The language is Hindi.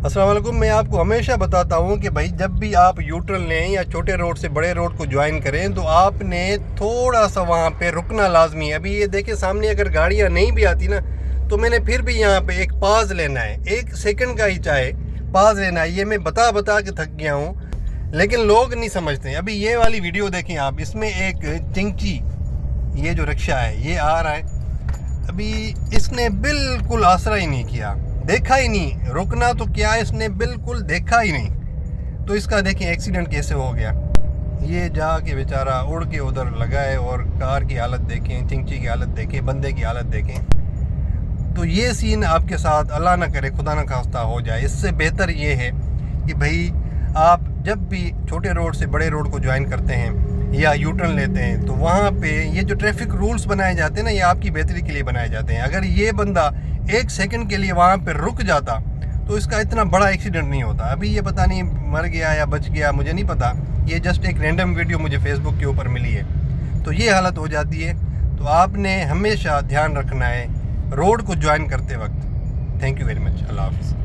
अस्सलाम वालेकुम। मैं आपको हमेशा बताता हूँ कि भाई जब भी आप यूटर्न लें या छोटे रोड से बड़े रोड को ज्वाइन करें तो आपने थोड़ा सा वहाँ पे रुकना लाजमी है। अभी ये देखें सामने अगर गाड़ियाँ नहीं भी आती ना तो मैंने फिर भी यहाँ पे एक पाज लेना है, 1 सेकंड का ही चाहे पाज लेना है। ये मैं बता के थक गया हूँ, लेकिन लोग नहीं समझते। अभी ये वाली वीडियो देखें आप, इसमें एक चिंची ये जो रिक्शा है ये आ रहा है, अभी इसने बिल्कुल आसरा ही नहीं किया, देखा ही नहीं, रुकना तो क्या इसने बिल्कुल देखा ही नहीं। तो इसका देखें एक्सीडेंट कैसे हो गया। ये जाके बेचारा उड़ के उधर लगा है और कार की हालत देखें, चिंची की हालत देखें, बंदे की हालत देखें। तो ये सीन आपके साथ अल्लाह ना करे, खुदा ना खास्ता हो जाए। इससे बेहतर ये है कि भाई आप जब भी छोटे रोड से बड़े रोड को ज्वाइन करते हैं या यू टर्न लेते हैं तो वहाँ पे ये जो ट्रैफिक रूल्स बनाए जाते हैं ना, ये आपकी बेहतरी के लिए बनाए जाते हैं। अगर ये बंदा 1 सेकंड के लिए वहाँ पे रुक जाता तो इसका इतना बड़ा एक्सीडेंट नहीं होता। अभी ये पता नहीं मर गया या बच गया, मुझे नहीं पता। ये जस्ट एक रैंडम वीडियो मुझे फेसबुक के ऊपर मिली है। तो ये हालत हो जाती है। तो आपने हमेशा ध्यान रखना है रोड को ज्वाइन करते वक्त। Thank you very much. अल्लाह हाफिज़।